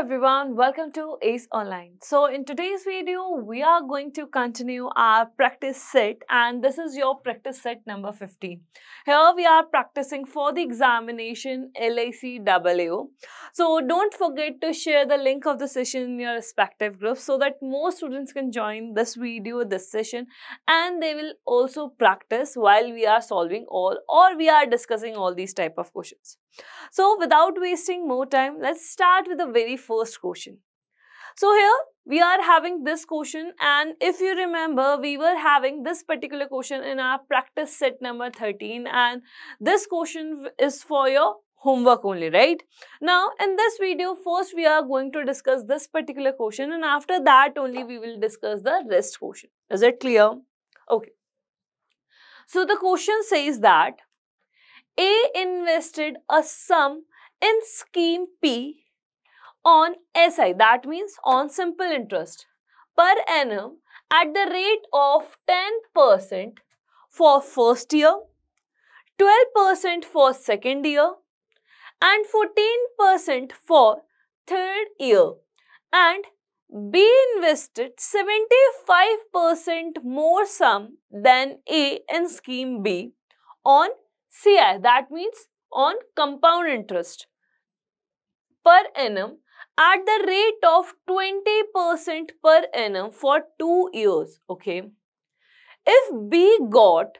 everyone, welcome to ACE Online. So in today's video, we are going to continue our practice set and this is your practice set number 15. Here we are practicing for the examination LIC AAO. So don't forget to share the link of the session in your respective groups so that more students can join this video, this session, and they will also practice while we are solving all or we are discussing all these type of questions. So without wasting more time, let's start with the very first question. So here we are having this question, and if you remember, we were having this particular question in our practice set number 13, and this question is for your homework only, right? Now in this video, first we are going to discuss this particular question and after that only we will discuss the rest question. Is it clear? Okay. So the question says that A invested a sum in scheme P on SI, that means on simple interest, per annum at the rate of 10% for first year, 12% for second year and 14% for third year, and B invested 75% more sum than A in scheme B on CI, that means on compound interest, per annum at the rate of 20% per annum for 2 years. Okay. If B got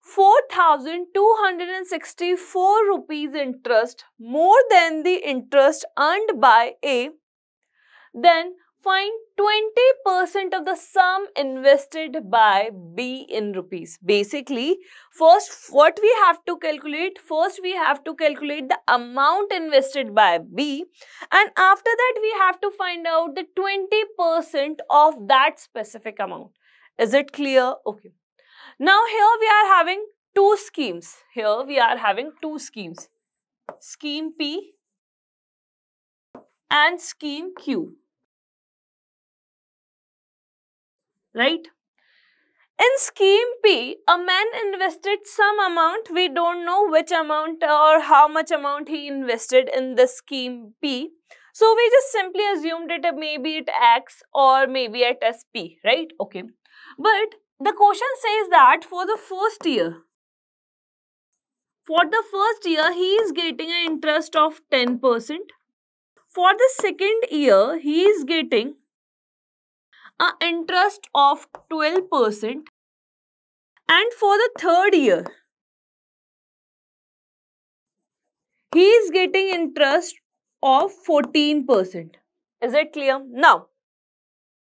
4,264 rupees interest more than the interest earned by A, then find 20% of the sum invested by B in rupees. Basically, first what we have to calculate? First we have to calculate the amount invested by B, and after that we have to find out the 20% of that specific amount. Is it clear? Okay. Now here we are having two schemes. Here we are having two schemes. Scheme P and scheme Q. Right? In scheme P, a man invested some amount. We don't know which amount or how much amount he invested in this scheme P. So we just simply assumed it maybe at X or maybe at SP, right? Okay. But the question says that for the first year, he is getting an interest of 10%. For the second year, he is getting an interest of 12%, and for the third year he is getting interest of 14%. Is it clear? Now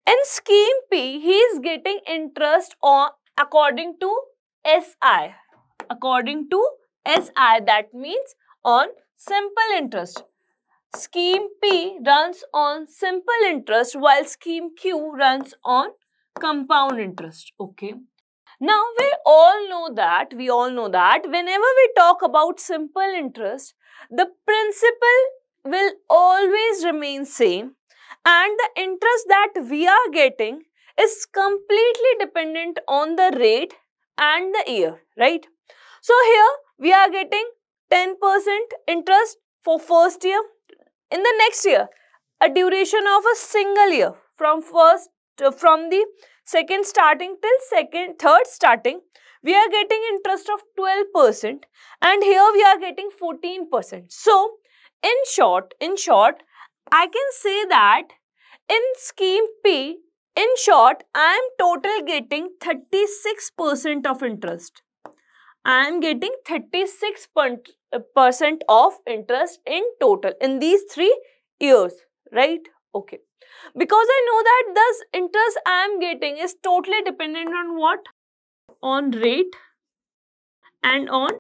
in scheme P he is getting interest on according to SI. According to SI, that means on simple interest. Scheme P runs on simple interest while scheme Q runs on compound interest. Okay. Now we all know that whenever we talk about simple interest, the principal will always remain same and the interest that we are getting is completely dependent on the rate and the year, right? So here we are getting 10% interest for first year. In the next year, a duration of a single year from the second starting till third starting, we are getting interest of 12% and here we are getting 14%. So in short, I can say that in scheme P, in short, I am total getting 36% of interest. I am getting 36% of interest in total in these 3 years, right? Okay. Because I know that this interest I am getting is totally dependent on what? On rate and on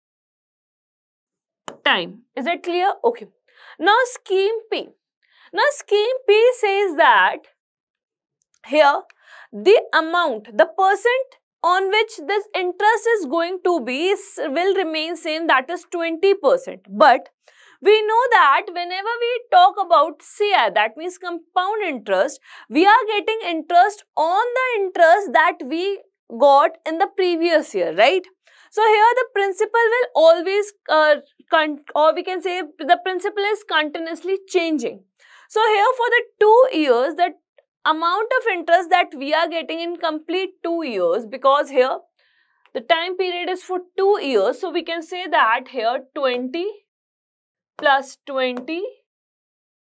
time. Is it clear? Okay. Now scheme P. Now scheme P says that here the amount, the percent on which this interest is going to be will remain same, that is 20%. But we know that whenever we talk about CI, that means compound interest, we are getting interest on the interest that we got in the previous year, right? So here the principal will always, or we can say the principal is continuously changing. So here for the 2 years, the amount of interest that we are getting in complete 2 years, because here the time period is for 2 years. So we can say that here 20 plus 20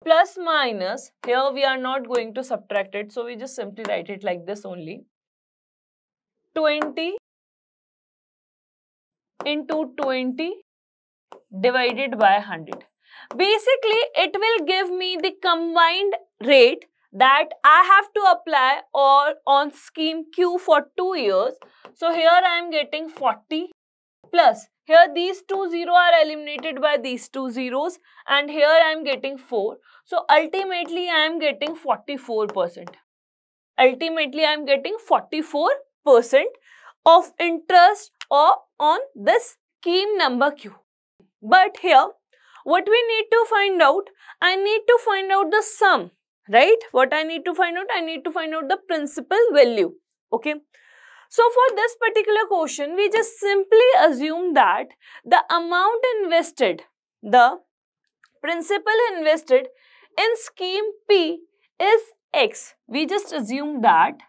plus minus, here we are not going to subtract it. So we just simply write it like this only. 20 into 20 divided by 100. Basically, it will give me the combined rate that I have to apply or on scheme Q for 2 years. So here I am getting 40 plus, here these 2 zeros are eliminated by these 2 zeros, and here I am getting 4. So ultimately I am getting 44%. Ultimately I am getting 44% of interest or on this scheme number Q. But here what we need to find out, I need to find out the sum, right? What I need to find out? I need to find out the principal value. Okay. So for this particular question, we just simply assume that the amount invested, the principal invested in scheme P is X. We just assume that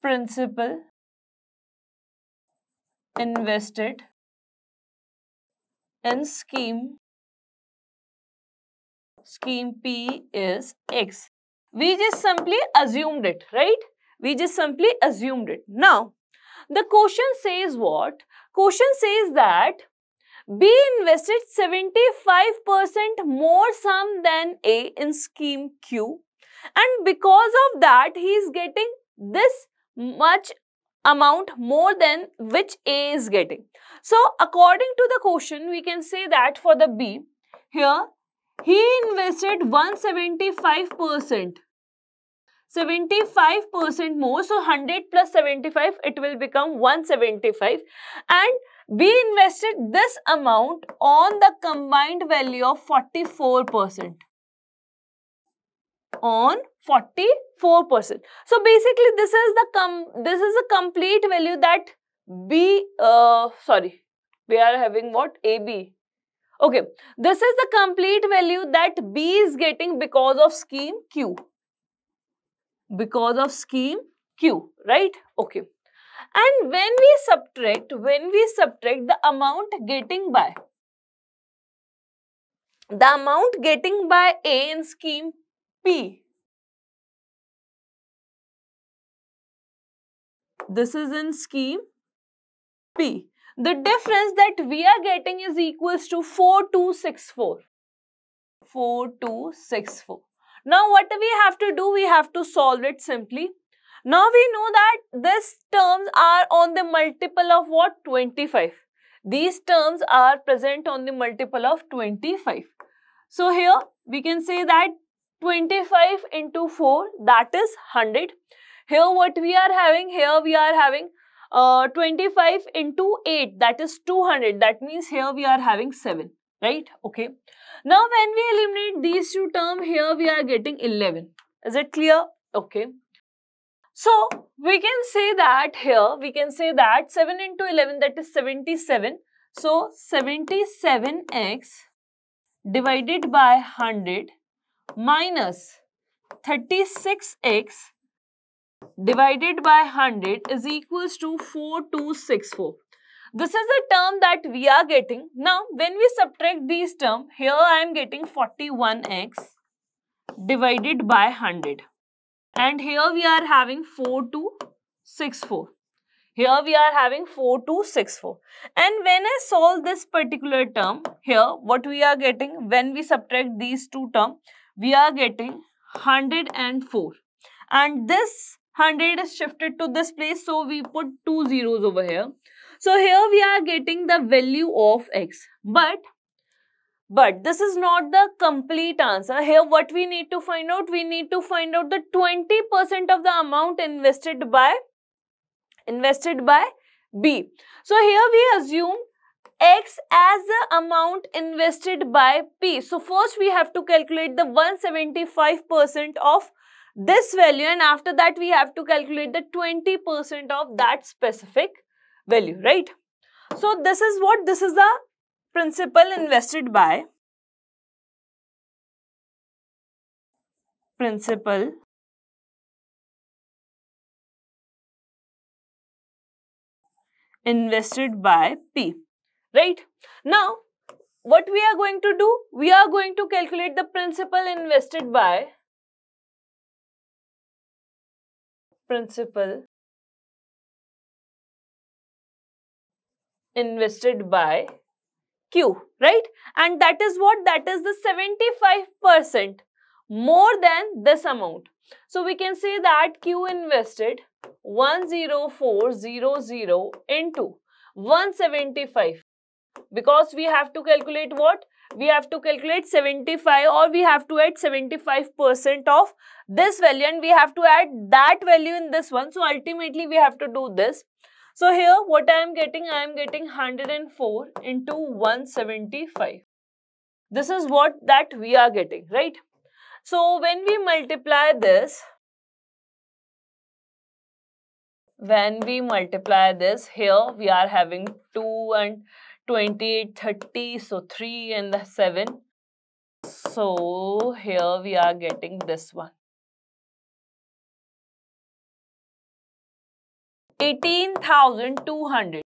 principal invested in scheme P is X. We just simply assumed it, right? We just simply assumed it. Now, the question says what? Question says that B invested 75% more sum than A in scheme Q, and because of that he is getting this much amount more than which A is getting. So according to the question, we can say that for the B, here he invested 175%. 75% more, so 100 plus 75, it will become 175, and we invested this amount on the combined value of 44%. On 44%. So basically this is the complete value that B, we are having what? AB. Okay, this is the complete value that B is getting because of scheme Q. Because of scheme Q, right? Okay. And when we subtract the amount getting by A in scheme P, this is in scheme P. The difference that we are getting is equals to 4264. 4264. Now what we have to do? We have to solve it simply. Now we know that these terms are on the multiple of what? 25. These terms are present on the multiple of 25. So here we can say that 25 into 4, that is 100. Here what we are having? Here we are having 25 into 8, that is 200. That means here we are having 7, right? Okay. Now when we eliminate these two terms, here we are getting 11. Is it clear? Okay. So we can say that here, we can say that 7 into 11, that is 77. So 77x divided by 100 minus 36x divided by 100 is equals to 4264. This is the term that we are getting. Now, when we subtract these terms, here I am getting 41x divided by 100. And here we are having 4264. Here we are having 4264. And when I solve this particular term, here what we are getting, when we subtract these two terms, we are getting 104. And this 100 is shifted to this place, so we put 2 zeros over here. So here we are getting the value of x. But this is not the complete answer. Here what we need to find out? We need to find out the 20% of the amount invested by B. So here we assume x as the amount invested by P. So first we have to calculate the 175% of this value, and after that we have to calculate the 20% of that specific value, right? So this is what? This is the principal invested by. Principal invested by P. Right? Now, what we are going to do? We are going to calculate the principal invested by Q, right? And that is what? That is the 75% more than this amount. So we can say that Q invested 10400 into 175, because we have to calculate what? We have to calculate 75, or we have to add 75% of this value, and we have to add that value in this one. So ultimately we have to do this. So here what I am getting? I am getting 104 into 175. This is what that we are getting, right? So when we multiply this, here we are having 2 and 28, 30, so 3 and the 7. So here we are getting this one. 18,200.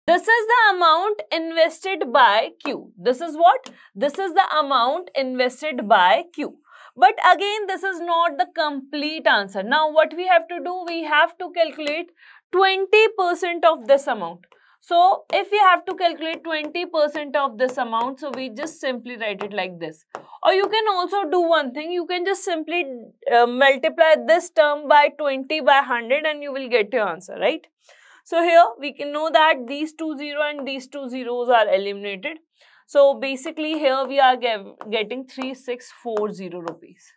This is the amount invested by Q. This is what? This is the amount invested by Q. But again, this is not the complete answer. Now, what we have to do? We have to calculate 20% of this amount. So, if we have to calculate 20% of this amount, so we just simply write it like this. Or you can also do one thing. You can just simply multiply this term by 20 by 100 and you will get your answer, right? So, here we can know that these two zeros and these two zeros are eliminated. So, basically here we are getting 3640 rupees.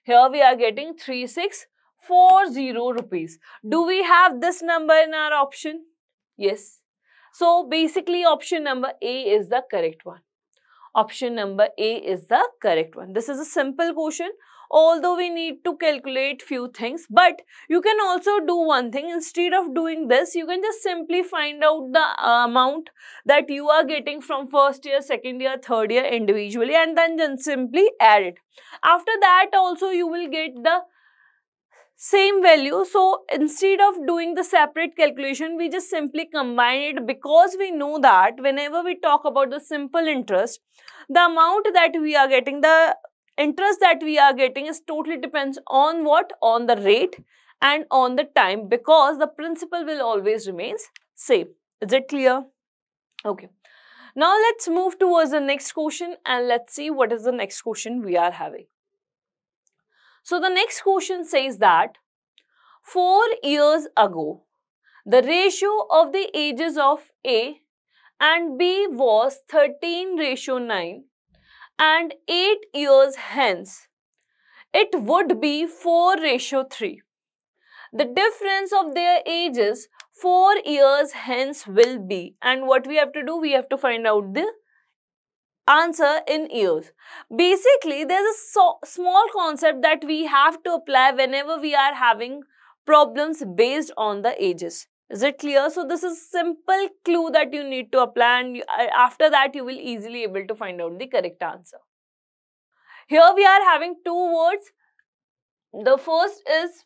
Here we are getting 3640 rupees. Do we have this number in our option? Yes. So, basically option number A is the correct one. Option number A is the correct one. This is a simple question, although we need to calculate few things. But you can also do one thing. Instead of doing this, you can just simply find out the amount that you are getting from first year, second year, third year individually, and then just simply add it. After that also you will get the same value. So instead of doing the separate calculation, we just simply combine it, because we know that whenever we talk about the simple interest, the amount that we are getting, the interest that we are getting is totally depends on what? On the rate and on the time, because the principal will always remains same. Is it clear? Okay. Now let's move towards the next question and let's see what is the next question we are having. So the next question says that 4 years ago, the ratio of the ages of A and B was 13:9, and 8 years hence, it would be 4:3. The difference of their ages 4 years hence will be, and what we have to do? We have to find out the answer in years. Basically, there's a small concept that we have to apply whenever we are having problems based on the ages. Is it clear? So this is simple clue that you need to apply, and after that you will easily able to find out the correct answer. Here we are having two words. The first is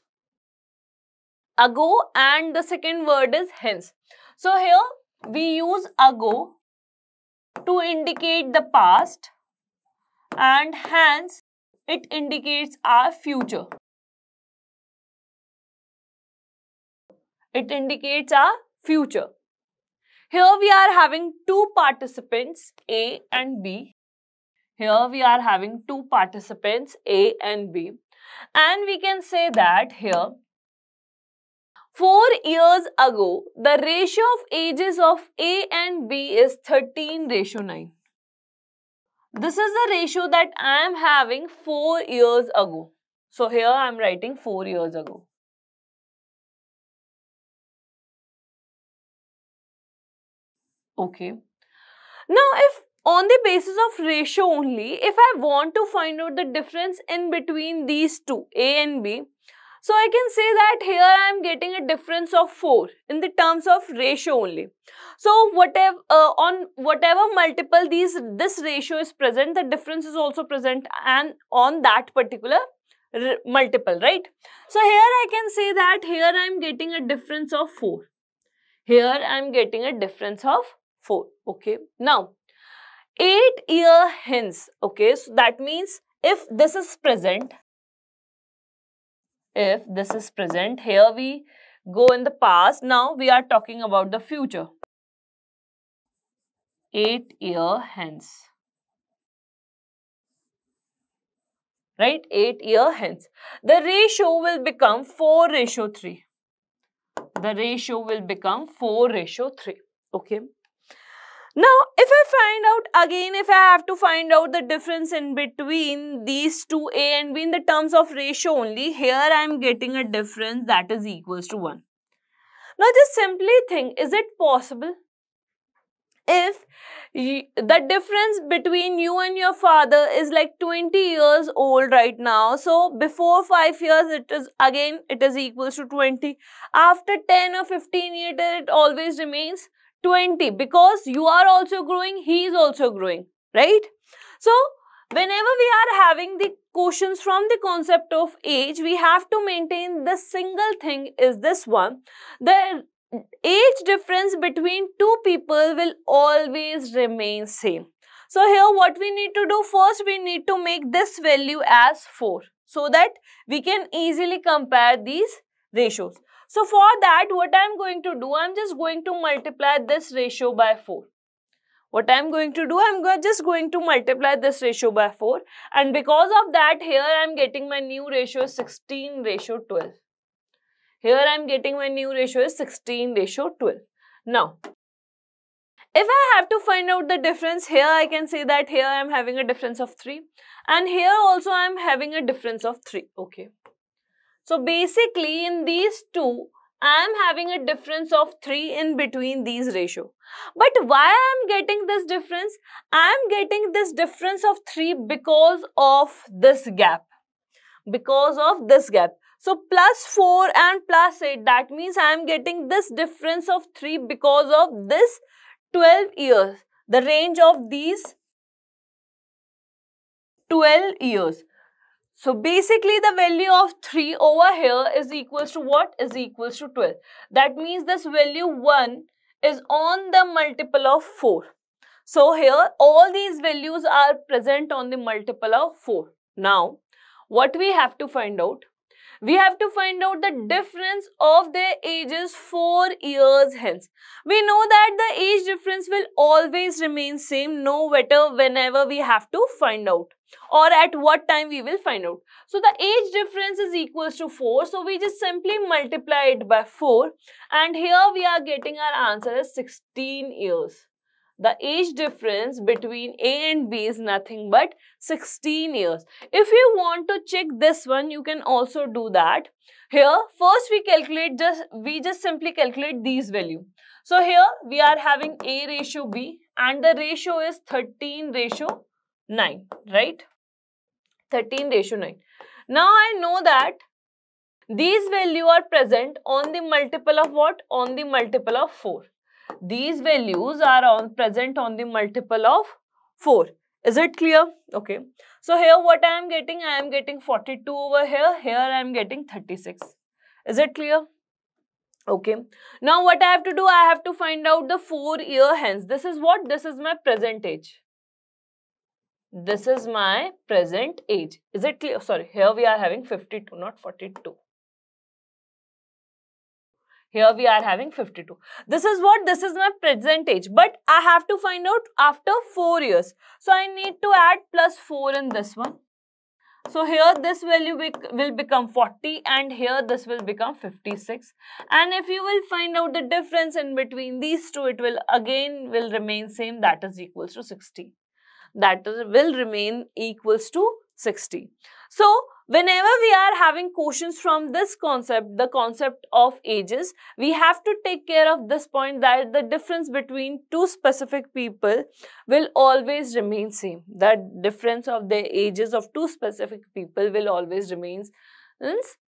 ago and the second word is hence. So here we use ago to indicate the past, and hence it indicates our future. It indicates our future. Here we are having two participants A and B. Here we are having two participants A and B, and we can say that here 4 years ago, the ratio of ages of A and B is 13:9. This is the ratio that I am having 4 years ago. So here I am writing 4 years ago. Okay. Now, if on the basis of ratio only, if I want to find out the difference in between these two, A and B, So I can say that here I am getting a difference of 4 in the terms of ratio only. So whatever on whatever multiple this ratio is present, the difference is also present and on that particular multiple, right? So here I can say that here I am getting a difference of 4. Here I am getting a difference of 4. Okay. Now 8 year hence. Okay. So that means if this is present, here we go in the past. Now we are talking about the future. 8 year hence. Right? 8 year hence. The ratio will become 4:3. The ratio will become 4:3. Okay. Now, if I find out again, if I have to find out the difference in between these two A and B in the terms of ratio only, here I am getting a difference that is equals to 1. Now, just simply think, is it possible? If the difference between you and your father is like 20 years old right now, so before 5 years it is equals to 20. After 10 or 15 years it always remains 20 because you are also growing, he is also growing, right? So whenever we are having the questions from the concept of age, we have to maintain the single thing is this one. The age difference between two people will always remain same. So here what we need to do, first we need to make this value as 4 so that we can easily compare these ratios. So for that, what I am going to do, I am just going to multiply this ratio by 4. What I am going to do, I am just going to multiply this ratio by 4, and because of that, here I am getting my new ratio 16:12. Here I am getting my new ratio is 16:12. Now, if I have to find out the difference, here I can say that here I am having a difference of 3 and here also I am having a difference of 3. Okay. So basically in these two, I am having a difference of 3 in between these ratio. But why I am getting this difference? I am getting this difference of 3 because of this gap. Because of this gap. So plus 4 and plus 8, that means I am getting this difference of 3 because of this 12 years. The range of these 12 years. So basically the value of 3 over here is equals to what? Is equals to 12. That means this value 1 is on the multiple of 4. So here all these values are present on the multiple of 4. Now what we have to find out? We have to find out the difference of their ages 4 years hence. We know that the age difference will always remain same no matter whenever we have to find out or at what time we will find out. So the age difference is equals to 4. So we just simply multiply it by 4 and here we are getting our answer as 16 years. The age difference between A and B is nothing but 16 years. If you want to check this one, you can also do that. Here, first we just simply calculate these values. So here we are having A ratio B and the ratio is 13:9, right? 13:9. Now I know that these values are present on the multiple of what? On the multiple of 4. These values are present on the multiple of 4. Is it clear? Okay. So here what I am getting? I am getting 42 over here. Here I am getting 36. Is it clear? Okay. Now what I have to do? I have to find out the 4 year hence. This is what? This is my present age. This is my present age. Is it clear? Sorry. Here we are having 52, not 42. Here we are having 52. This is what? This is my present age. But I have to find out after 4 years. So I need to add plus 4 in this one. So here this value will become 40 and here this will become 56. And if you will find out the difference in between these two, it will again remain same, that is equals to 60. That will remain equals to 60. So whenever we are having questions from this concept, the concept of ages, we have to take care of this point that the difference between two specific people will always remain same. The difference of the ages of two specific people will always remain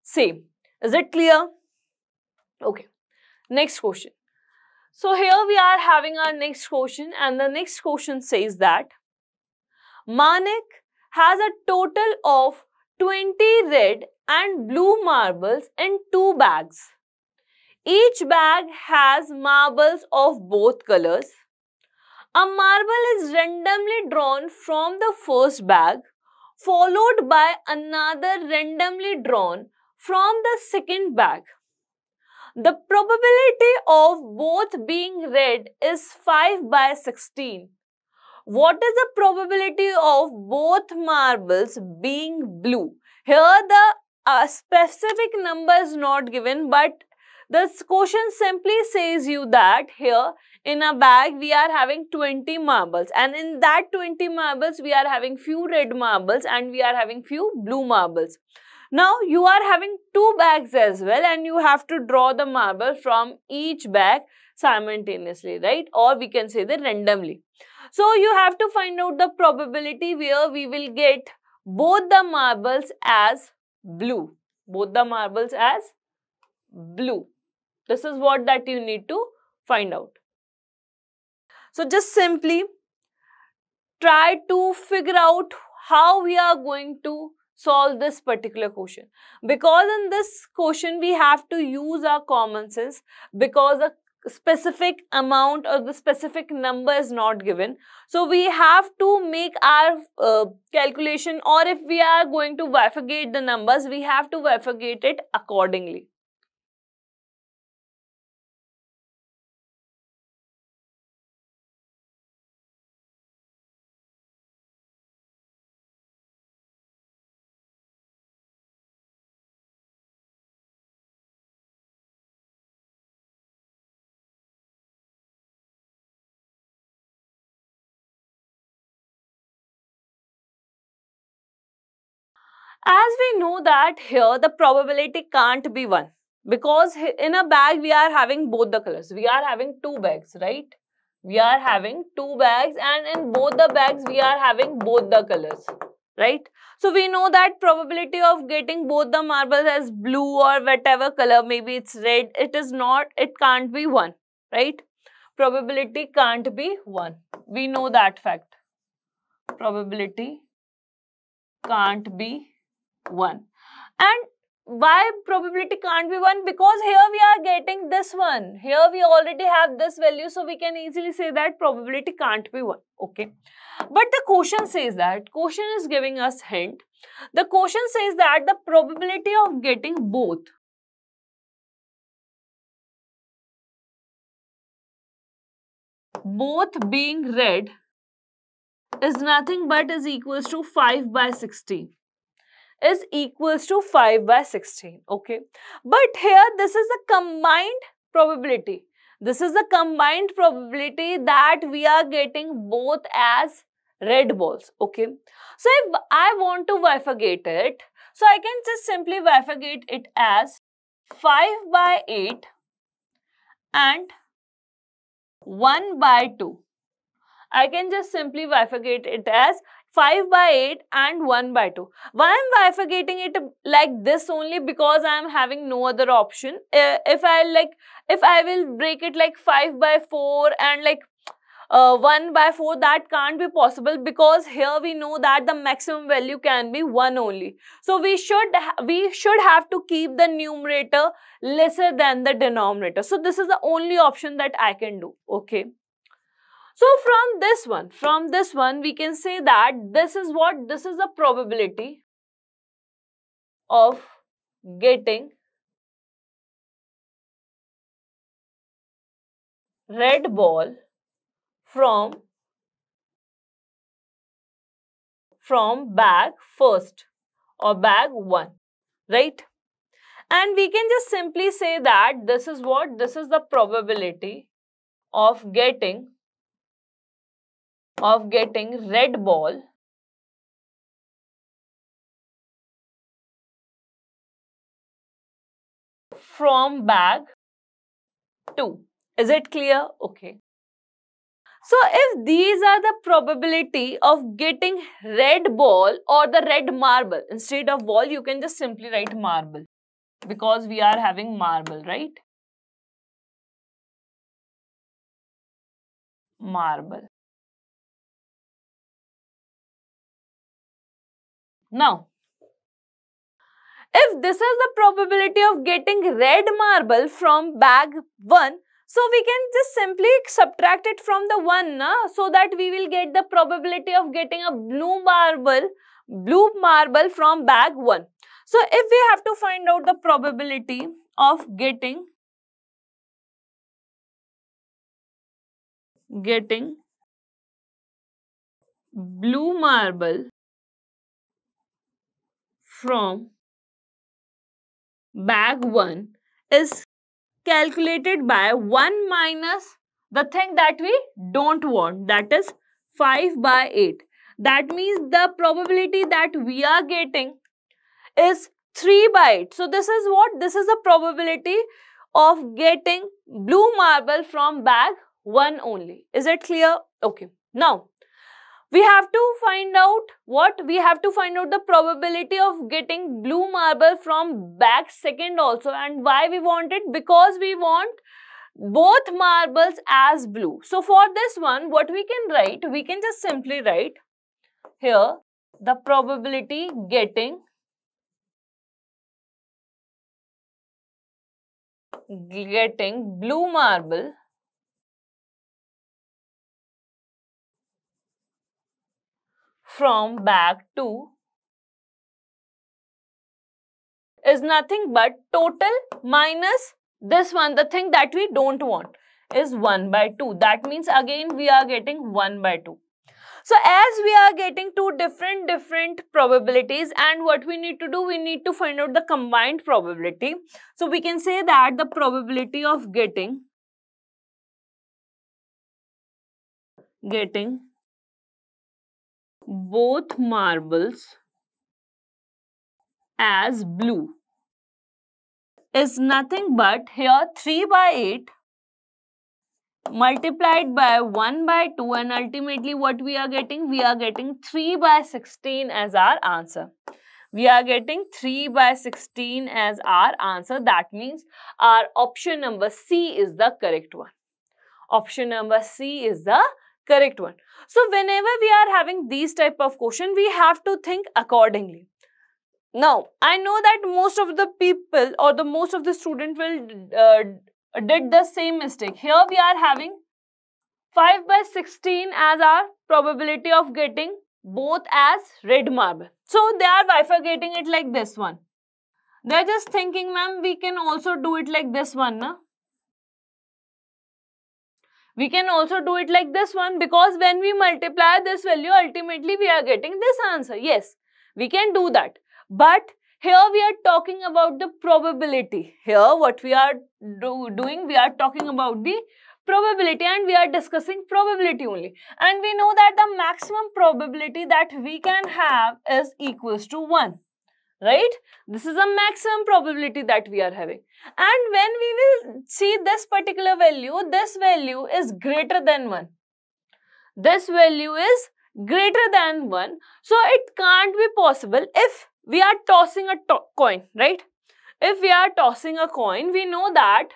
same. Is it clear? Okay. Next question. So here we are having our next question, and the next question says that Manik has a total of 20 red and blue marbles in 2 bags. Each bag has marbles of both colors. A marble is randomly drawn from the first bag, followed by another randomly drawn from the second bag. The probability of both being red is 5 by 16. What is the probability of both marbles being blue? Here the specific number is not given, but this question simply says you that here in a bag we are having 20 marbles, and in that 20 marbles we are having few red marbles and we are having few blue marbles. Now you are having 2 bags as well, and you have to draw the marble from each bag simultaneously, right? Or we can say that randomly. So you have to find out the probability where we will get both the marbles as blue. Both the marbles as blue. This is what that you need to find out. So just simply try to figure out how we are going to solve this particular question, because in this question we have to use our common sense, because a specific amount or the specific number is not given. So we have to make our calculation, or if we are going to bifurcate the numbers, we have to bifurcate it accordingly. As we know that here the probability can't be 1, because in a bag we are having both the colors. We are having 2 bags, right? We are having 2 bags, and in both the bags we are having both the colors, right? So we know that probability of getting both the marbles as blue or whatever color, maybe it's red, it can't be 1, right? Probability can't be 1. We know that fact. Probability can't be 1. And why probability can't be 1? Because here we are getting this one. Here we already have this value, so we can easily say that probability can't be 1. Okay. But the question says that, question is giving us hint. The question says that the probability of getting both being red is nothing but is equals to 5 by 16. Is equals to 5 by 16. Okay. But here this is a combined probability. This is a combined probability that we are getting both as red balls. Okay. So if I want to bifurcate it, so I can just simply bifurcate it as 5 by 8 and 1 by 2. I can just simply bifurcate it as 5 by 8 and 1 by 2. Why I am bifurcating it like this only? Because I am having no other option. If I will break it like 5 by 4 and like 1 by 4, that can't be possible, because here we know that the maximum value can be 1 only. So we should have to keep the numerator lesser than the denominator. So this is the only option that I can do. Okay. So from this one, we can say that this is the probability of getting red ball from bag first or bag 1, right? And we can just simply say that this is the probability of getting red ball from bag 2. Is it clear? Okay. So if these are the probability of getting red ball or the red marble, instead of ball you can just simply write marble. because we are having marble, right? Marble. Now, if this is the probability of getting red marble from bag 1, so we can just simply subtract it from the 1, so that we will get the probability of getting a blue marble from bag 1. So if we have to find out the probability of getting blue marble from bag 1 is calculated by 1 minus the thing that we don't want, that is 5 by 8. That means the probability that we are getting is 3 by 8. So this is what? This is the probability of getting blue marble from bag 1 only. Is it clear? Okay. Now, we have to find out what? We have to find out the probability of getting blue marble from bag 2nd also. And why we want it? Because we want both marbles as blue. So for this one, what we can write? We can just simply write here the probability getting blue marble from bag 2 is nothing but total minus this one, the thing that we don't want, is 1 by 2. That means again we are getting 1 by 2. So as we are getting two different probabilities, and what we need to do, we need to find out the combined probability. So we can say that the probability of getting both marbles as blue is nothing but here 3 by 8 multiplied by 1 by 2, and ultimately what we are getting? We are getting 3 by 16 as our answer. We are getting 3 by 16 as our answer. That means our option number C is the correct one. Option number C is the correct one. So whenever we are having these type of question, we have to think accordingly. Now, I know that most of the people or the most of the student will did the same mistake. Here we are having 5 by 16 as our probability of getting both as red marble. So they are bifurcating it like this one. They are just thinking, ma'am, we can also do it like this one, na? We can also do it like this one, because when we multiply this value, ultimately we are getting this answer. Yes, we can do that. But here we are talking about the probability. Here what we are doing, we are talking about the probability, and we are discussing probability only. And we know that the maximum probability that we can have is equals to 1. Right? This is a maximum probability that we are having. And when we will see this particular value, this value is greater than 1. This value is greater than 1. So it can't be possible if we are tossing a coin, right? If we are tossing a coin, we know that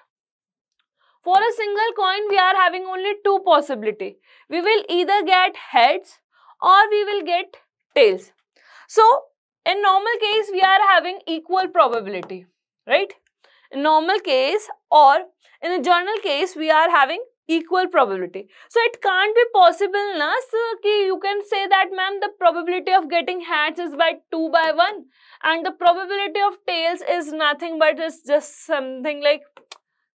for a single coin, we are having only two possibilities. We will either get heads or we will get tails. So in normal case, we are having equal probability, right? In normal case or in a general case, we are having equal probability. So it can't be possible, na, so you can say that, ma'am, the probability of getting heads is by 2 by 1 and the probability of tails is nothing but is just something like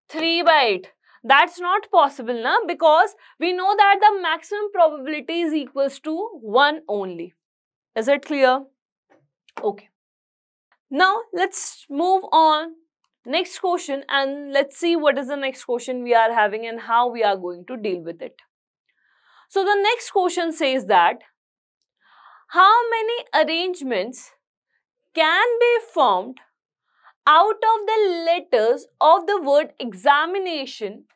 3 by 8. That's not possible, na, because we know that the maximum probability is equals to 1 only. Is it clear? Okay. Now let's move on. Next question, and let's see what is the next question we are having and how we are going to deal with it. So the next question says that how many arrangements can be formed out of the letters of the word examination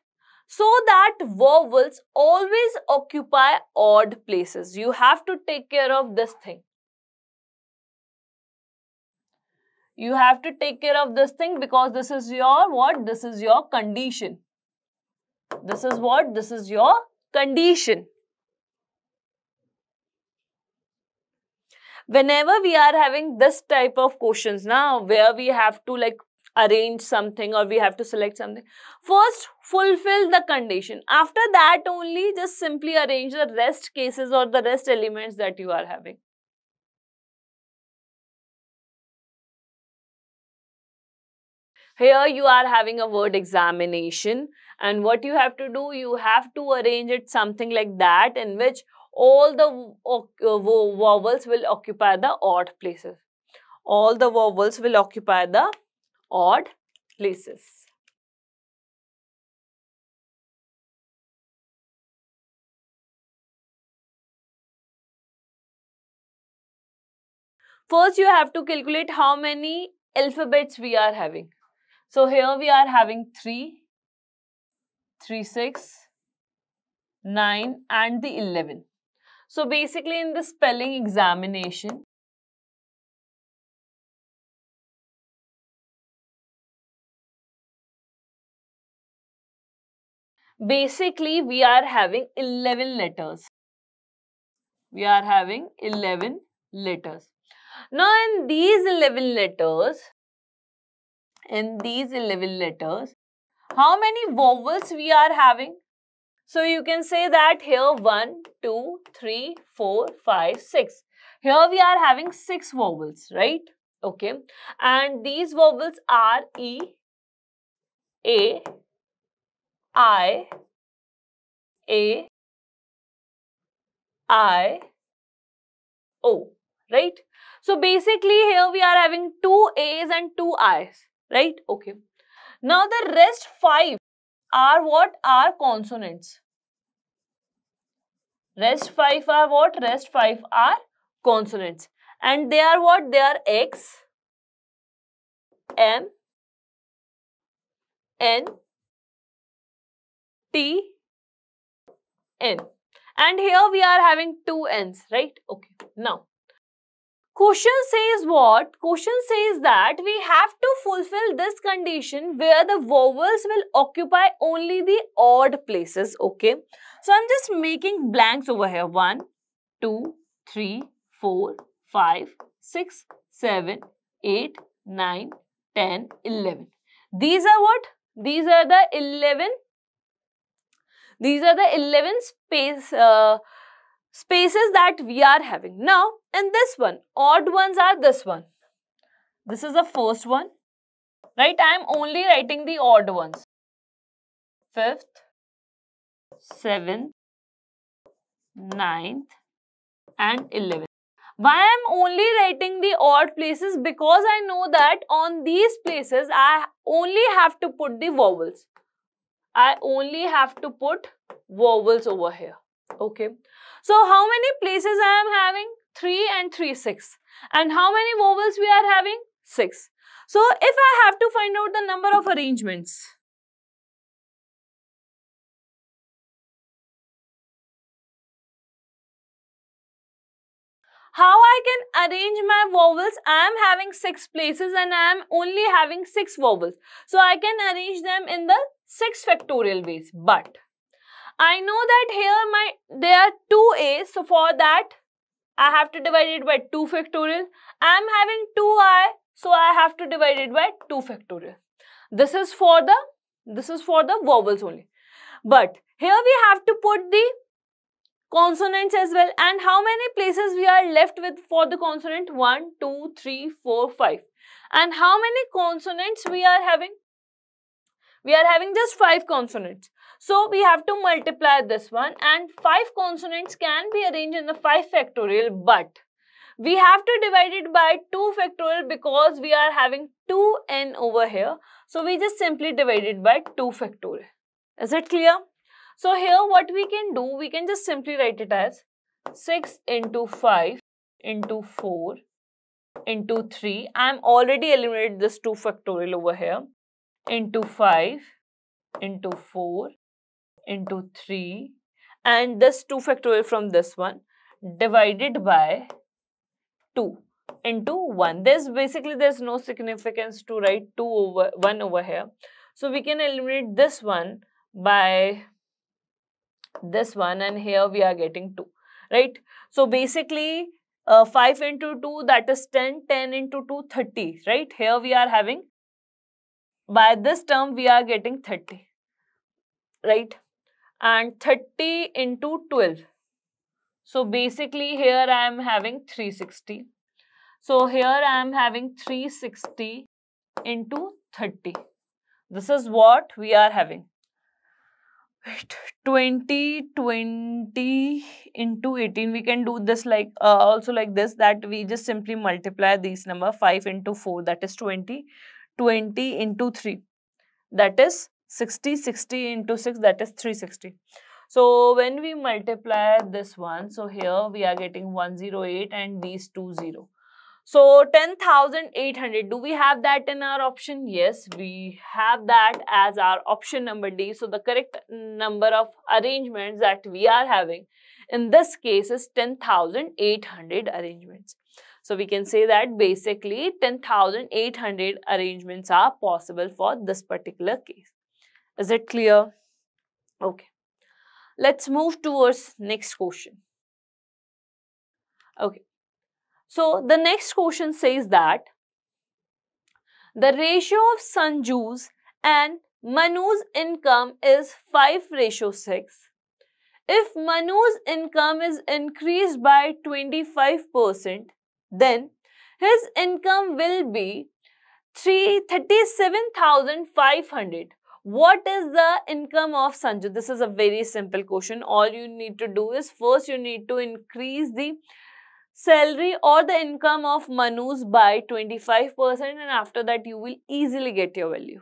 so that vowels always occupy odd places? You have to take care of this thing. You have to take care of this thing because this is your what? This is your condition. This is what? This is your condition. Whenever we are having this type of questions now, where we have to like arrange something or we have to select something, first fulfill the condition. After that only just simply arrange the rest cases or the rest elements that you are having. Here you are having a word examination, and what you have to do, you have to arrange it something like that in which all the vowels will occupy the odd places. All the vowels will occupy the odd places. First, you have to calculate how many alphabets we are having. So here we are having 3, 6, 9 and the 11. So basically in the spelling examination, basically we are having 11 letters. We are having 11 letters. Now in these 11 letters, how many vowels we are having? So you can say that here 1, 2, 3, 4, 5, 6. Here we are having 6 vowels, right? Okay. And these vowels are E, A, I, A, I, O, right? So basically here we are having 2 A's and 2 I's, right? Okay. Now the rest 5 are what? Are consonants. Rest 5 are what? Rest 5 are consonants. And they are what? They are X, M, N, T, N. And here we are having 2 N's, right? Okay. Now, question says what? Question says that we have to fulfill this condition where the vowels will occupy only the odd places, okay? So, I'm just making blanks over here. 1, 2, 3, 4, 5, 6, 7, 8, 9, 10, 11. These are what? These are the 11. These are the 11 spaces that we are having. Now, in this one, odd ones are this one. This is the first one, right? I am only writing the odd ones. 5th, 7th, 9th and 11th. Why I am only writing the odd places? Because I know that on these places, I only have to put the vowels. I only have to put vowels over here. Okay. So, how many places I am having? 3 and 3, 6. And how many vowels we are having? 6. So, if I have to find out the number of arrangements, how I can arrange my vowels? I am having 6 places and I am only having 6 vowels. So, I can arrange them in the 6 factorial ways. But I know that here there are 2 A's. So, for that, I have to divide it by 2 factorial. I am having 2I. So, I have to divide it by 2 factorial. This is for the vowels only. But here we have to put the consonants as well. And how many places we are left with for the consonant? 1, 2, 3, 4, 5. And how many consonants we are having? We are having just 5 consonants. So, we have to multiply this one, and 5 consonants can be arranged in the 5 factorial, but we have to divide it by 2 factorial because we are having 2n over here. So, we just simply divide it by 2 factorial. Is it clear? So, here what we can do, we can just simply write it as 6 into 5 into 4 into 3. I am already eliminated this 2 factorial over here. Into 5 into 4 into 3 and this 2 factorial from this one divided by 2. into 1. There's no significance to write 1 over here. So we can eliminate this one by this one, and here we are getting 2, right? So basically 5 into 2, that is 10, 10 into 2, 30, right? Here we are having, by this term we are getting 30, right? And 30 into 12. So basically here I am having 360. So here I am having 360 into 30. This is what we are having. 20 into 18. We can do this like also like this, that we just simply multiply these number. 5 into 4, that is 20. 20 into 3, that is 60. 60 into 6, that is 360. So when we multiply this one, so here we are getting 108 and these 20. So 10,800, do we have that in our option? Yes, we have that as our option number D. So the correct number of arrangements that we are having in this case is 10,800 arrangements. So we can say that basically 10,800 arrangements are possible for this particular case. Is it clear? Okay. Let's move towards next question. Okay. So the next question says that the ratio of Sanju's and Manu's income is 5:6. If Manu's income is increased by 25%, then his income will be 37,500. What is the income of Sanju? This is a very simple question. All you need to do is first you need to increase the salary or the income of Manu's by 25%, and after that you will easily get your value.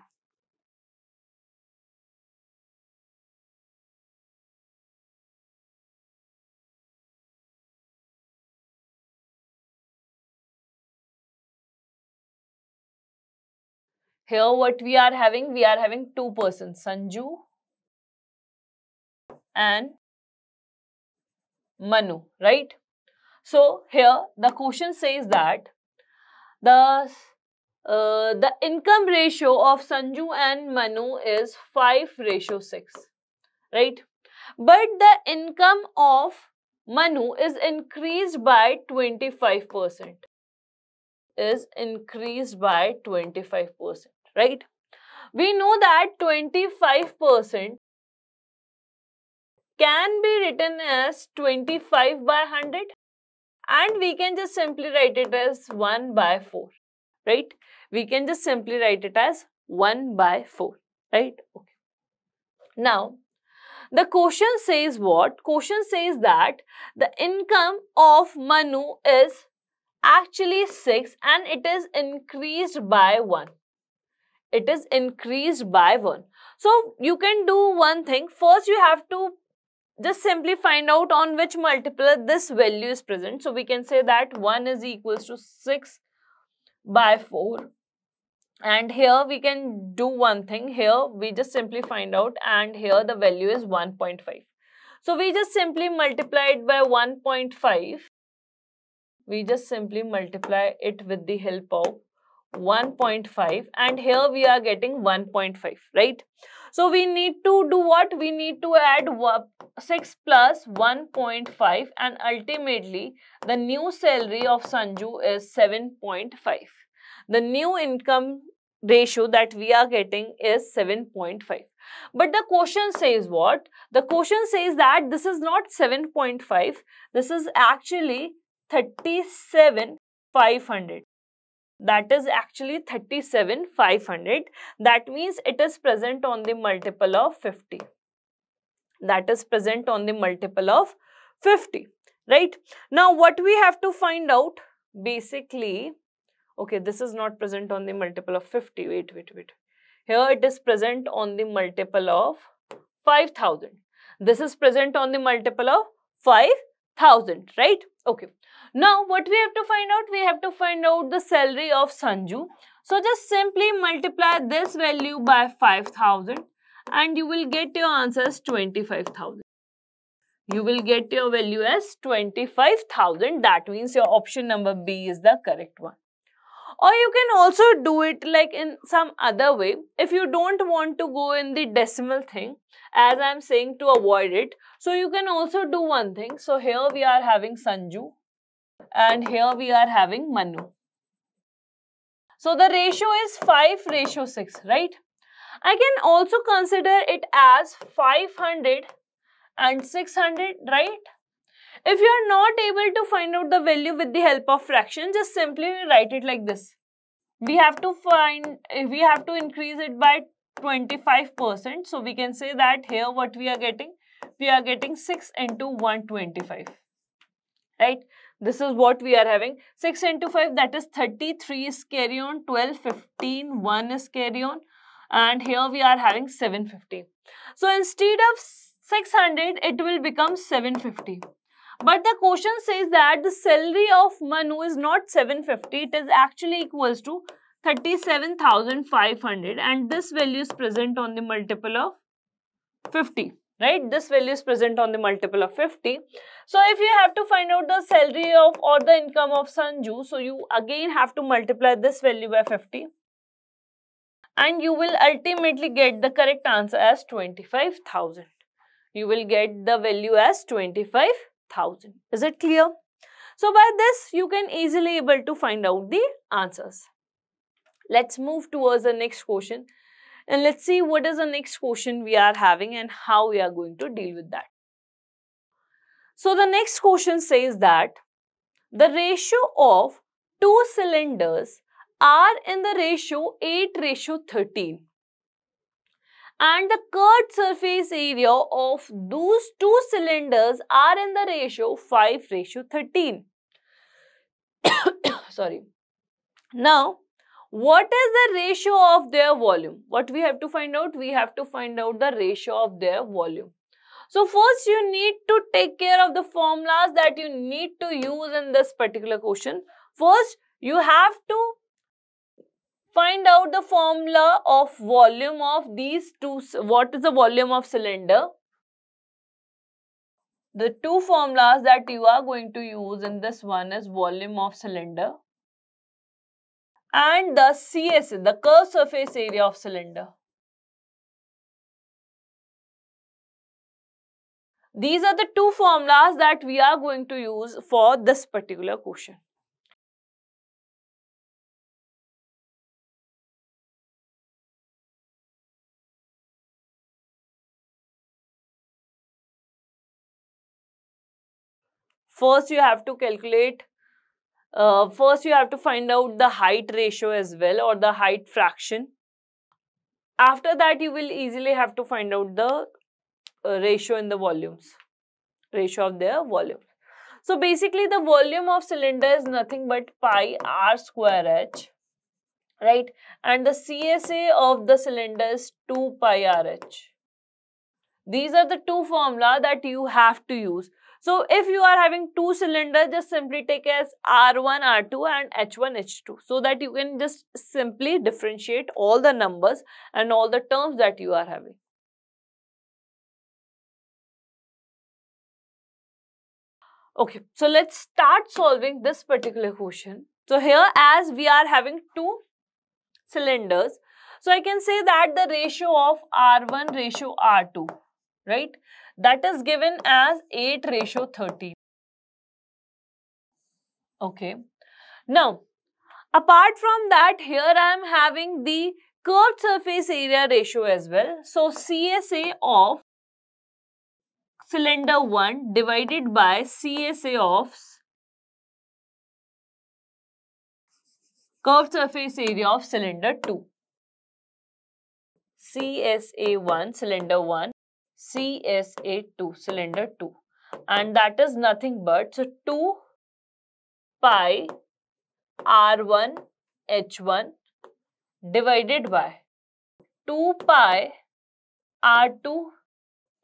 Here what we are having two persons, Sanju and Manu, right? So here the question says that the income ratio of Sanju and Manu is 5:6, right? But the income of Manu is increased by 25%. Is increased by 25%, right? We know that 25% can be written as 25 by 100, and we can just simply write it as 1 by 4, right? We can just simply write it as 1 by 4, right? Okay. Now, the question says what? Question says that the income of Manu is actually 6 and it is increased by 1. It is increased by 1. So, you can do one thing. First, you have to just simply find out on which multiple this value is present. So, we can say that 1 is equals to 6 by 4. And here we can do one thing. Here we just simply find out, and here the value is 1.5. So, we just simply multiply it by 1.5. We just simply multiply it with the help of 1.5, and here we are getting 1.5, right? So, we need to do what? We need to add 6 plus 1.5, and ultimately the new salary of Sanju is 7.5. The new income ratio that we are getting is 7.5. But the question says what? The question says that this is not 7.5. This is actually 37,500. That is actually 37,500. That means it is present on the multiple of 50. That is present on the multiple of 50, right? Now, what we have to find out basically, okay, this is not present on the multiple of 50. Wait. Here it is present on the multiple of 5,000. This is present on the multiple of 5,000, right? Okay. Now, what we have to find out? We have to find out the salary of Sanju. So, just simply multiply this value by 5,000 and you will get your answer as 25,000. You will get your value as 25,000. That means your option number B is the correct one. Or you can also do it like in some other way. If you don't want to go in the decimal thing, as I am saying, to avoid it, so you can also do one thing. So here we are having Sanju and here we are having Manu. So the ratio is 5:6, right? I can also consider it as 500 and 600, right? If you are not able to find out the value with the help of fraction, just simply write it like this. We have to increase it by 25%. So we can say that here what we are getting? We are getting 6 into 125, right? This is what we are having. 6 into 5, that is 33 is carry on, 12, 15, 1 is carry on. And here we are having 750. So instead of 600, it will become 750. But the question says that the salary of Manu is not 750. It is actually equals to 37,500. And this value is present on the multiple of 50. Right? This value is present on the multiple of 50. So if you have to find out the salary of or the income of Sanju, so you again have to multiply this value by 50. And you will ultimately get the correct answer as 25,000. You will get the value as 25,000. Is it clear? So by this, you can easily able to find out the answers. Let's move towards the next question. And let's see what is the next question we are having and how we are going to deal with that. So the next question says that the ratio of two cylinders are in the ratio 8:13. And the curved surface area of those two cylinders are in the ratio 5:13. Sorry. Now, what is the ratio of their volume? What we have to find out? We have to find out the ratio of their volume. So first you need to take care of the formulas that you need to use in this particular question. First, you have to find out the formula of volume of these two. What is the volume of cylinder? The two formulas that you are going to use in this one is volume of cylinder and the CSA, the curved surface area of cylinder. These are the two formulas that we are going to use for this particular question. First, you have to calculate, first you have to find out the height ratio as well, or the height fraction. After that, you will easily have to find out the ratio in the volumes, ratio of their volumes. So basically, the volume of cylinder is nothing but pi r square h, right? And the CSA of the cylinder is 2 pi r h. These are the two formula that you have to use. So if you are having two cylinders, just simply take as R1, R2 and H1, H2, so that you can just simply differentiate all the numbers and all the terms that you are having. Okay, so let's start solving this particular question. So here, as we are having two cylinders, so I can say that the ratio of R1 ratio R2, right? That is given as 8:13. Okay. Now, apart from that, here I am having the curved surface area ratio as well. So, CSA of cylinder 1 divided by CSA of curved surface area of cylinder 2. CSA1 cylinder 1, CSA2 cylinder 2, and that is nothing but, so 2 pi R1 H1 divided by 2 pi R2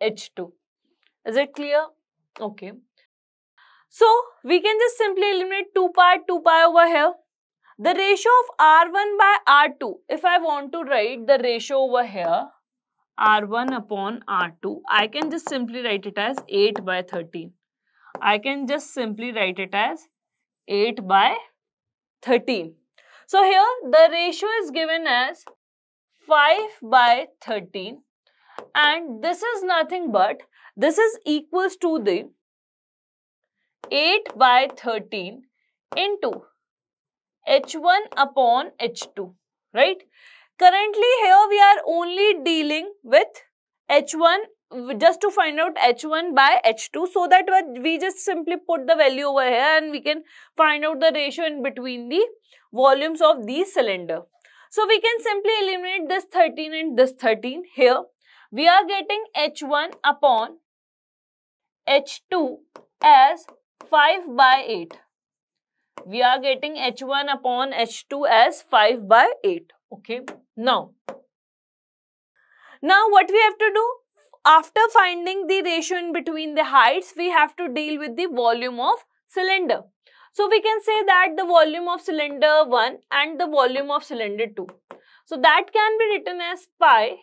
H2. Is it clear? Okay. So we can just simply eliminate 2 pi over here. The ratio of R1 by R2, if I want to write the ratio over here, R1 upon R2. I can just simply write it as 8 by 13. I can just simply write it as 8 by 13. So here the ratio is given as 5 by 13, and this is nothing but this is equals to the 8 by 13 into H1 upon H2, right? Currently here we are only dealing with H1 just to find out H1 by H2, so that we just simply put the value over here and we can find out the ratio in between the volumes of the cylinder. So we can simply eliminate this 13 and this 13. Here we are getting H1 upon H2 as 5 by 8. We are getting H1 upon H2 as 5 by 8. Okay. Now what we have to do? After finding the ratio in between the heights, we have to deal with the volume of cylinder. So we can say that the volume of cylinder 1 and the volume of cylinder 2. So that can be written as pi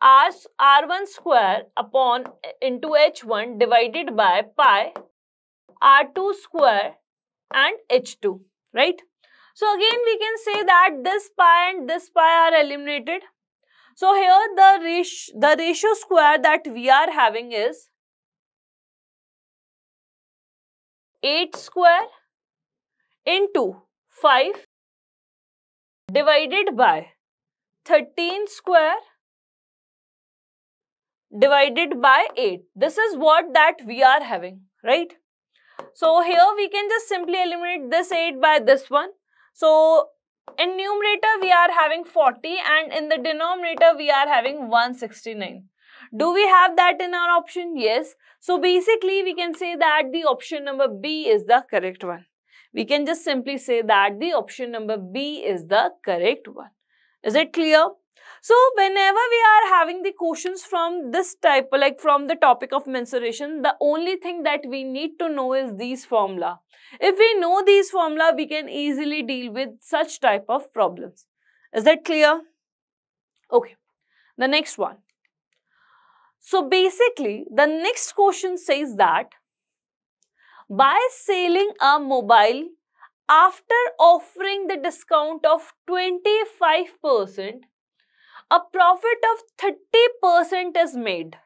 R1 square upon into H1 divided by pi R2 square and H2, right? So again we can say that this pi and this pi are eliminated. So here the ratio square that we are having is 8 square into 5 divided by 13 square divided by 8. This is what that we are having, right? So here we can just simply eliminate this 8 by this one. So in numerator we are having 40 and in the denominator we are having 169. Do we have that in our option? Yes. So basically we can say that the option number B is the correct one. We can just simply say that the option number B is the correct one. Is it clear? So whenever we are having the questions from this type, like from the topic of mensuration, the only thing that we need to know is these formula. If we know these formula, we can easily deal with such type of problems. Is that clear? Okay. The next one. So basically, the next question says that by selling a mobile after offering the discount of 25%, a profit of 30% is made.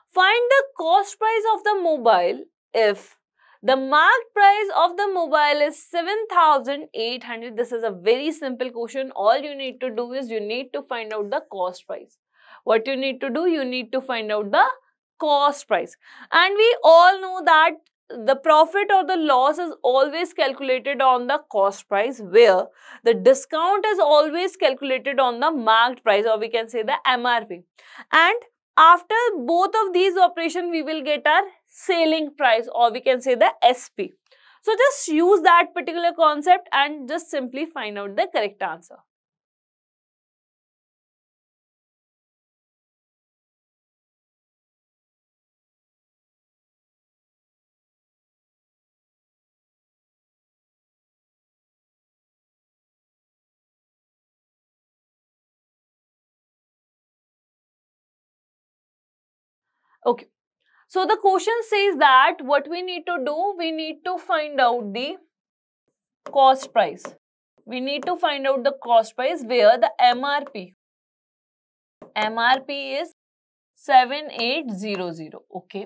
Find the cost price of the mobile if the marked price of the mobile is 7,800. This is a very simple question. All you need to do is you need to find out the cost price. What you need to do? You need to find out the cost price. And we all know that the profit or the loss is always calculated on the cost price, where the discount is always calculated on the marked price, or we can say the MRP. And after both of these operations, we will get our selling price, or we can say the SP. So just use that particular concept and just simply find out the correct answer. Okay. So the question says that what we need to do, we need to find out the cost price. We need to find out the cost price where the MRP is 7800. Okay.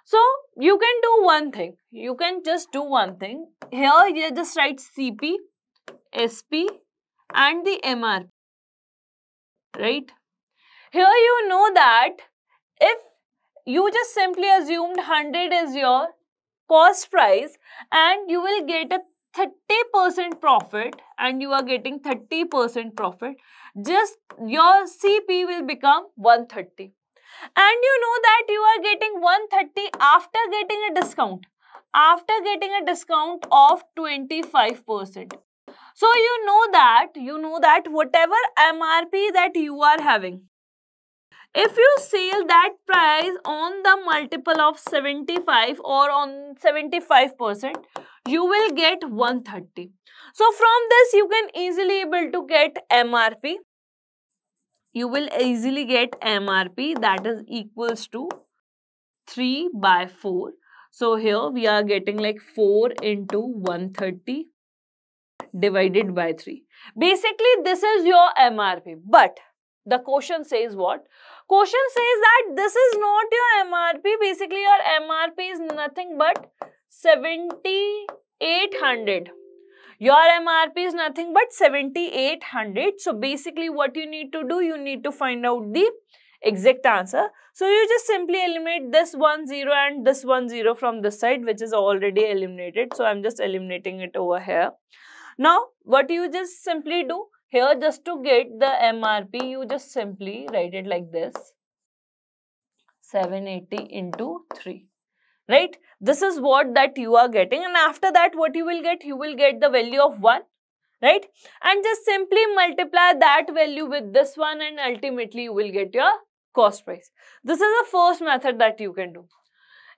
So you can do one thing. You can just do one thing. Here you just write CP, SP and the MRP. Right? Here you know that if you just simply assumed 100 is your cost price and you will get a 30% profit and you are getting 30% profit, just your CP will become 130. And you know that you are getting 130 after getting a discount. After getting a discount of 25%. So you know that whatever MRP that you are having, if you sell that price on the multiple of 75 or on 75%, you will get 130. So from this you can easily able to get MRP. you will easily get MRP, that is equals to 3 by 4. So here we are getting like 4 into 130 divided by 3. Basically, this is your MRP. But the question says what? Question says that this is not your MRP. Basically, your MRP is nothing but 7,800. Your MRP is nothing but 7,800. So basically, what you need to do, you need to find out the exact answer. So you just simply eliminate this 1 0 and this 1 0 from this side, which is already eliminated. So I'm just eliminating it over here. Now, what you just simply do here, just to get the MRP, you just simply write it like this: 780 into 3. Right? This is what that you are getting, and after that what you will get? You will get the value of 1, right? And just simply multiply that value with this one and ultimately you will get your cost price. This is the first method that you can do.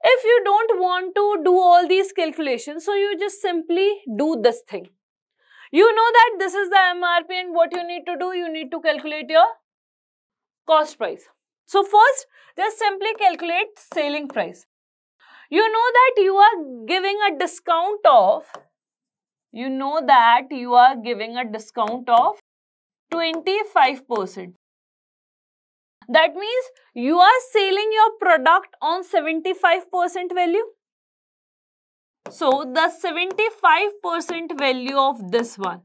If you don't want to do all these calculations, so you just simply do this thing. You know that this is the MRP and what you need to do, you need to calculate your cost price. So first, just simply calculate selling price. You know that you are giving a discount of, 25%. That means you are selling your product on 75% value. So the 75% value of this one.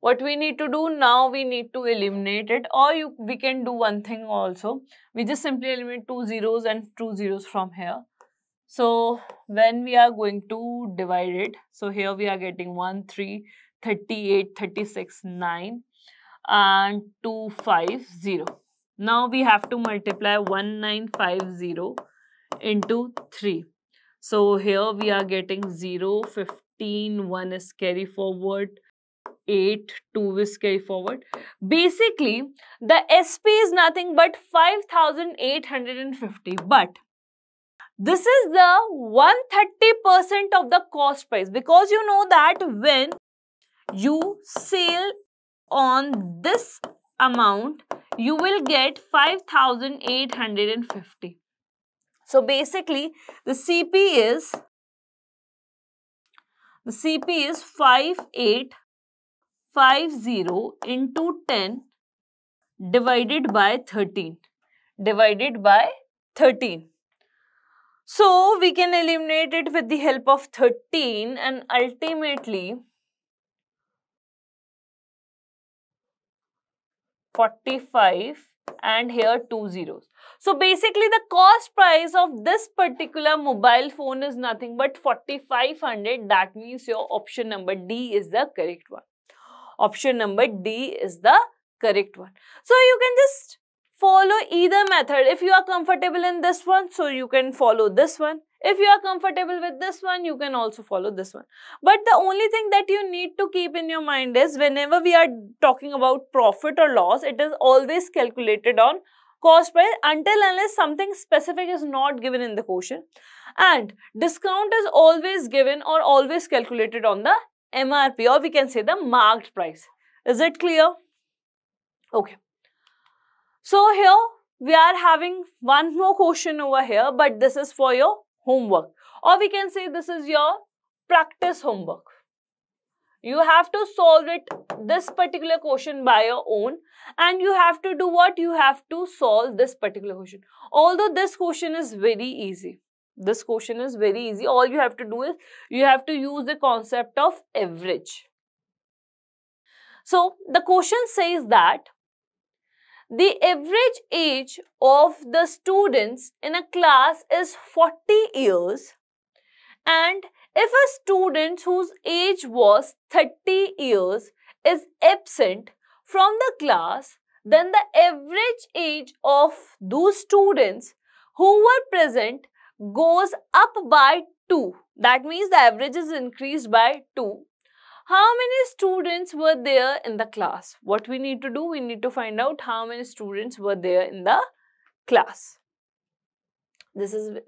What we need to do now, we need to eliminate it, or we can do one thing also. We just simply eliminate 2 zeros and 2 zeros from here. So when we are going to divide it, so here we are getting 1, 3, 38, 36, 9 and 2, 5, 0. Now we have to multiply 1950 into 3. So here we are getting 0, 15, 1 is carry forward, 8, 2 is carry forward. Basically, the SP is nothing but 5,850. But this is the 130% of the cost price, because you know that when you sell on this amount, you will get 5,850. So basically, the CP is 5850 into 10 divided by 13. So we can eliminate it with the help of 13 and ultimately 45 and here 2 zeros. So basically the cost price of this particular mobile phone is nothing but 4,500. That means your option number D is the correct one. Option number D is the correct one. So you can just follow either method. If you are comfortable in this one, so you can follow this one. If you are comfortable with this one, you can also follow this one. But the only thing that you need to keep in your mind is whenever we are talking about profit or loss, it is always calculated on cost price until unless something specific is not given in the question. And discount is always given or always calculated on the MRP, or we can say the marked price. Is it clear? Okay. So here we are having one more question over here, but this is for your homework, or we can say this is your practice homework. You have to solve it, this particular question by your own, and you have to do what? You have to solve this particular question. Although this question is very easy. This question is very easy. All you have to do is you have to use the concept of average. So the question says that the average age of the students in a class is 40 years, and if a student whose age was 30 years is absent from the class, then the average age of those students who were present goes up by 2. That means the average is increased by 2. How many students were there in the class? What we need to do? We need to find out how many students were there in the class. This is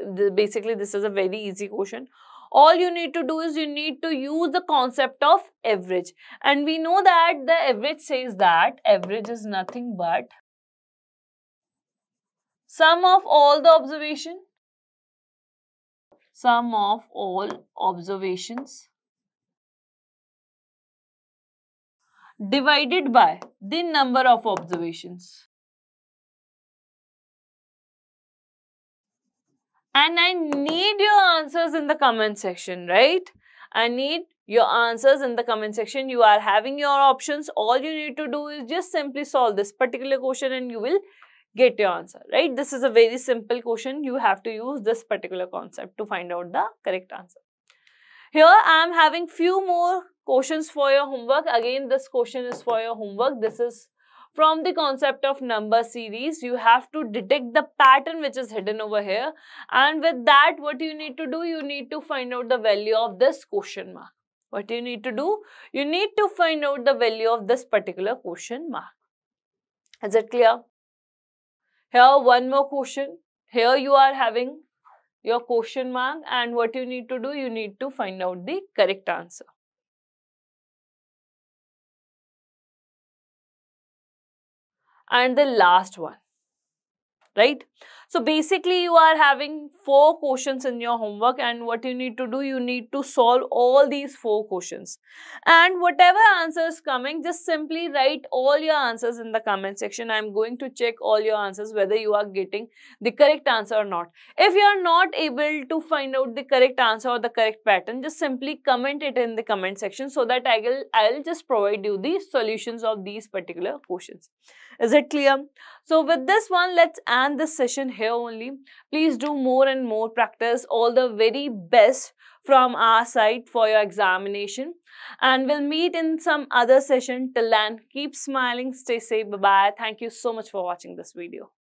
a very easy question. all you need to do is you need to use the concept of average. And we know that the average says that average is nothing but sum of all the observations divided by the number of observations. And I need your answers in the comment section, right? I need your answers in the comment section. You are having your options. All you need to do is just simply solve this particular question and you will get your answer, right? This is a very simple question. You have to use this particular concept to find out the correct answer. Here I am having few more questions for your homework. Again, this question is for your homework. This is from the concept of number series. You have to detect the pattern which is hidden over here. And with that, what you need to do, you need to find out the value of this question mark. What you need to do, you need to find out the value of this particular question mark. Is it clear? Here, one more question. Here you are having your question mark, and what you need to do, you need to find out the correct answer. And the last one, right? So basically you are having 4 questions in your homework, and what you need to do, you need to solve all these 4 questions. And whatever answer is coming, just simply write all your answers in the comment section. I am going to check all your answers whether you are getting the correct answer or not. If you are not able to find out the correct answer or the correct pattern, just simply comment it in the comment section so that I'll just provide you the solutions of these particular questions. Is it clear? So with this one, let's end this session here only. Please do more and more practice. All the very best from our side for your examination. And we'll meet in some other session. Till then, keep smiling, stay safe, bye-bye. Thank you so much for watching this video.